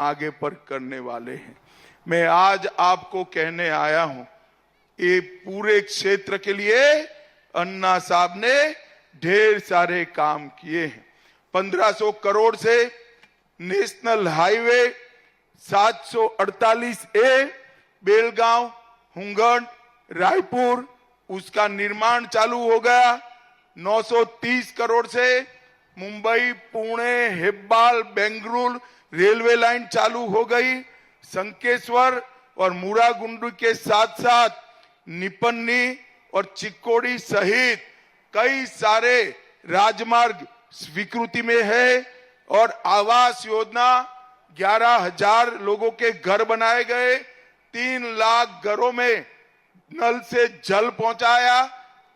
आगे पर करने वाले हैं। मैं आज आपको कहने आया हूं, ये पूरे क्षेत्र के लिए अन्ना साहब ने ढेर सारे काम किए हैं। 1500 करोड़ से national highway 748A Belgaum Hungund Raipur उसका निर्माण चालू हो गया। 930 करोड़ से मुंबई पुणे हेब्बाल बेंगलुरु रेलवे लाइन चालू हो गई। संकेश्वर और मुरागुंडू के साथ साथ निपन्नी और चिक्कोड़ी सहित कई सारे राजमार्ग स्वीकृति में है और आवास योजना 11,000 लोगों के घर बनाए गए। 3 लाख घरों में नल से जल पहुंचाया,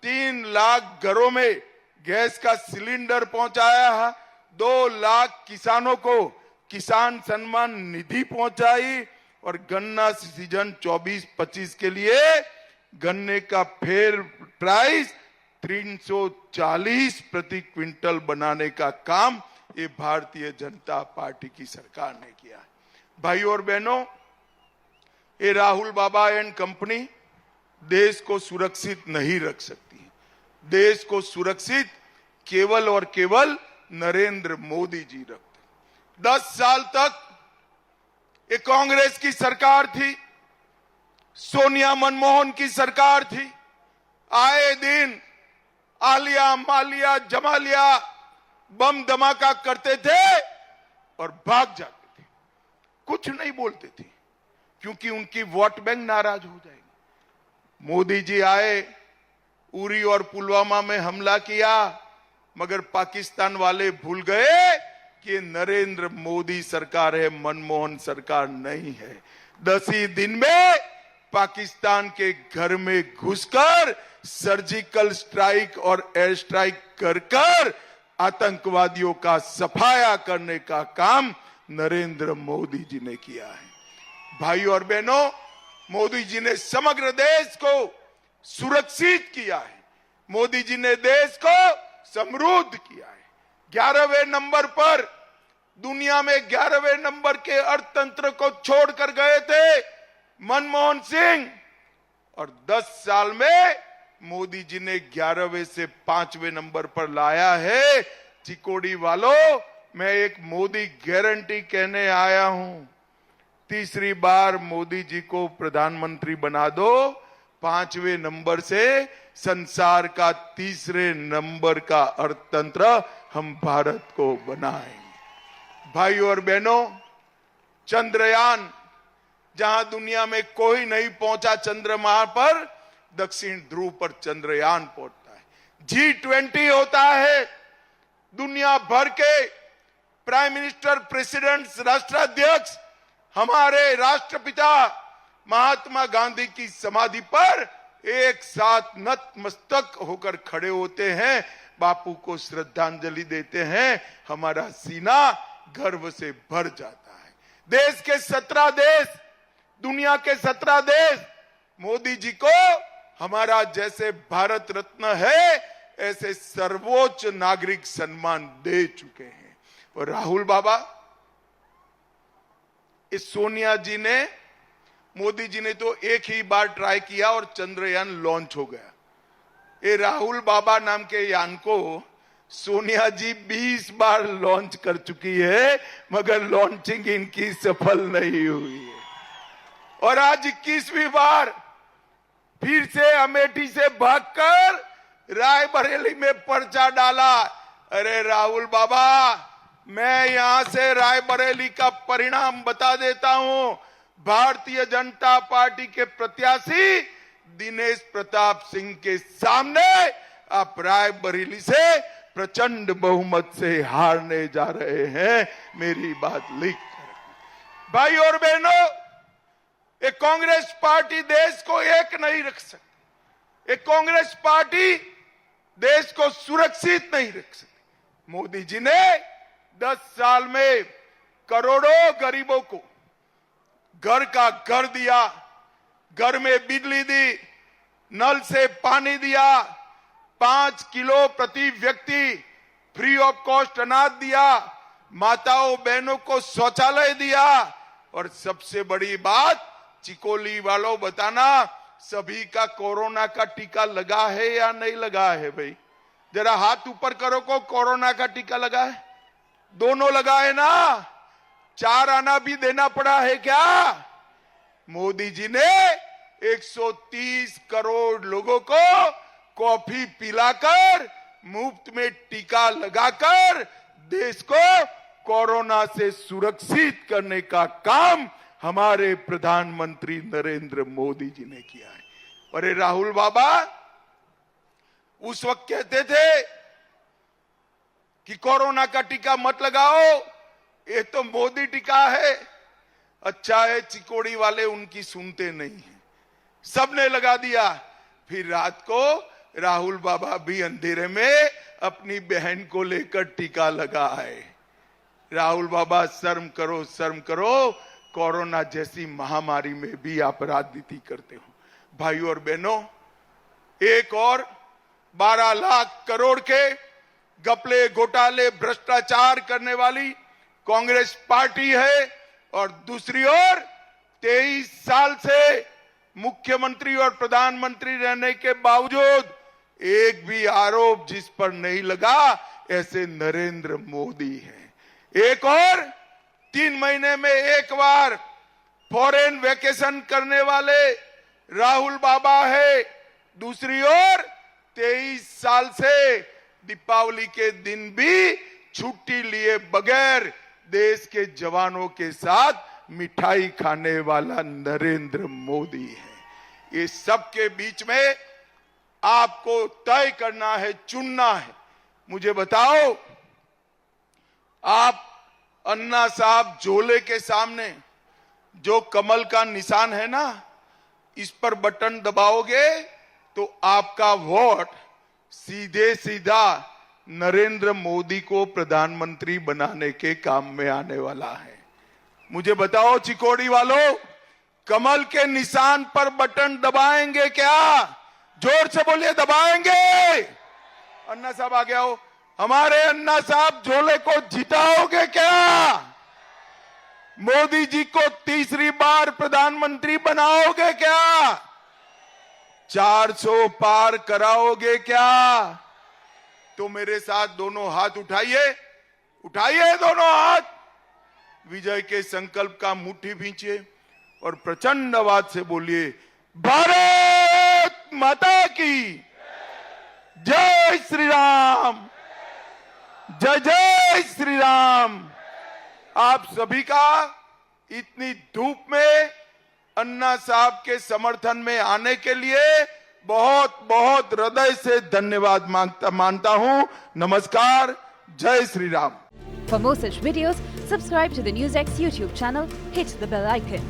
3 लाख घरों में गैस का सिलेंडर पहुंचाया, 2 लाख किसानों को किसान सम्मान निधि पहुंचाई और गन्ना सीजन 24-25 के लिए गन्ने का फेयर प्राइस 340 प्रति क्विंटल बनाने का काम ये भारतीय जनता पार्टी की सरकार ने किया है। भाइयों और बहनों, ये राहुल बाबा एंड कंपनी देश को सुरक्षित नहीं रख सकती है। देश को सुरक्षित केवल और केवल नरेंद्र मोदी जी रखते। 10 साल तक ये कांग्रेस की सरकार थी, सोनिया मनमोहन की सरकार थी। आए दिन आलिया मालिया जमालिया बम धमाका करते थे और भाग जाते थे, कुछ नहीं बोलते थे क्योंकि उनकी वोट बैंक नाराज हो जाएगी। मोदी जी आए, उरी और पुलवामा में हमला किया, मगर पाकिस्तान वाले भूल गए कि नरेंद्र मोदी सरकार है, मनमोहन सरकार नहीं है। 10 ही दिन में पाकिस्तान के घर में घुसकर सर्जिकल स्ट्राइक और एयर स्ट्राइक कर आतंकवादियों का सफाया करने का काम नरेंद्र मोदी जी ने किया है। भाइयों और बहनों, मोदी जी ने समग्र देश को सुरक्षित किया है। मोदी जी ने देश को समृद्ध किया है। 11वें नंबर पर, दुनिया में 11वें नंबर के अर्थतंत्र को छोड़कर गए थे मनमोहन सिंह, और 10 साल में मोदी जी ने 11वें से 5वें नंबर पर लाया है। चिकोड़ी वालों, मैं एक मोदी गारंटी कहने आया हूं, तीसरी बार मोदी जी को प्रधानमंत्री बना दो, 5वें नंबर से संसार का 3रे नंबर का अर्थतंत्र हम भारत को बनाएंगे। भाइयों और बहनों, चंद्रयान, जहां दुनिया में कोई नहीं पहुंचा चंद्रमा पर, दक्षिण ध्रुव पर चंद्रयान पहुंचता है। G20 होता है, दुनिया भर के प्राइम मिनिस्टर, प्रेसिडेंट्स, राष्ट्राध्यक्ष हमारे राष्ट्रपिता महात्मा गांधी की समाधि पर एक साथ नतमस्तक होकर खड़े होते हैं, बापू को श्रद्धांजलि देते हैं। हमारा सीना गर्व से भर जाता है। देश के 17 देश, दुनिया के 17 देश मोदी जी को हमारा जैसे भारत रत्न है ऐसे सर्वोच्च नागरिक सम्मान दे चुके हैं। और राहुल बाबा, इस सोनिया जी ने, मोदी जी ने तो एक ही बार ट्राई किया और चंद्रयान लॉन्च हो गया। ये राहुल बाबा नाम के यान को सोनिया जी 20 बार लॉन्च कर चुकी है, मगर लॉन्चिंग इनकी सफल नहीं हुई है। और आज 21वीं बार फिर से अमेठी से भागकर रायबरेली में पर्चा डाला। अरे राहुल बाबा, मैं यहां से रायबरेली का परिणाम बता देता हूं। भारतीय जनता पार्टी के प्रत्याशी दिनेश प्रताप सिंह के सामने आप रायबरेली से प्रचंड बहुमत से हारने जा रहे हैं। मेरी बात लिख कर, भाई और बहनों, एक कांग्रेस पार्टी देश को एक नहीं रख सकती। एक कांग्रेस पार्टी देश को सुरक्षित नहीं रख सकती। मोदी जी ने 10 साल में करोड़ों गरीबों को घर का घर दिया, घर में बिजली दी, नल से पानी दिया, 5 किलो प्रति व्यक्ति फ्री ऑफ कॉस्ट अनाज दिया, माताओं बहनों को शौचालय दिया, और सबसे बड़ी बात चिकोली वालों बताना, सभी का कोरोना का टीका लगा है या नहीं लगा है? भाई जरा हाथ ऊपर करो को कोरोना का टीका लगा है? दोनों लगा है ना? 4 आना भी देना पड़ा है क्या? मोदी जी ने 130 करोड़ लोगों को कॉफी पिलाकर, मुफ्त में टीका लगाकर देश को कोरोना से सुरक्षित करने का काम हमारे प्रधानमंत्री नरेंद्र मोदी जी ने किया है। और ये राहुल बाबा उस वक्त कहते थे कि कोरोना का टीका मत लगाओ, ये तो मोदी टीका है। अच्छा है चिकोड़ी वाले उनकी सुनते नहीं है, सबने लगा दिया। फिर रात को राहुल बाबा भी अंधेरे में अपनी बहन को लेकर टीका लगाए। राहुल बाबा शर्म करो, शर्म करो, कोरोना जैसी महामारी में भी आप राजनीति करते हो। भाइयों और बहनों, एक और 12 लाख करोड़ के घपले घोटाले भ्रष्टाचार करने वाली कांग्रेस पार्टी है, और दूसरी ओर 23 साल से मुख्यमंत्री और प्रधानमंत्री रहने के बावजूद एक भी आरोप जिस पर नहीं लगा, ऐसे नरेंद्र मोदी हैं। एक और 3 महीने में एक बार फॉरेन वेकेशन करने वाले राहुल बाबा है। दूसरी ओर 23 साल से दीपावली के दिन भी छुट्टी लिए बगैर देश के जवानों के साथ मिठाई खाने वाला नरेंद्र मोदी है। ये सब के बीच में आपको तय करना है, चुनना है। मुझे बताओ, आप अन्ना साहब झोले के सामने जो कमल का निशान है ना, इस पर बटन दबाओगे तो आपका वोट सीधे सीधा नरेंद्र मोदी को प्रधानमंत्री बनाने के काम में आने वाला है। मुझे बताओ चिकोड़ी वालों, कमल के निशान पर बटन दबाएंगे क्या? जोर से बोलिए, दबाएंगे? अन्ना साहब आ गया हो, हमारे अन्ना साहब झोले को जिताओगे क्या? मोदी जी को तीसरी बार प्रधानमंत्री बनाओगे क्या? 400 पार कराओगे क्या? तो मेरे साथ दोनों हाथ उठाइए, उठाइए दोनों हाथ, विजय के संकल्प का मुट्ठी भींचिए और प्रचंड आवाज से बोलिए, भारत माता की जय श्री राम, जय जय श्री राम। आप सभी का इतनी धूप में अन्ना साहब के समर्थन में आने के लिए बहुत बहुत हृदय से धन्यवाद मानता हूं। नमस्कार, जय Shri Ram. For more such videos, subscribe to the NewsX YouTube channel, hit the bell icon.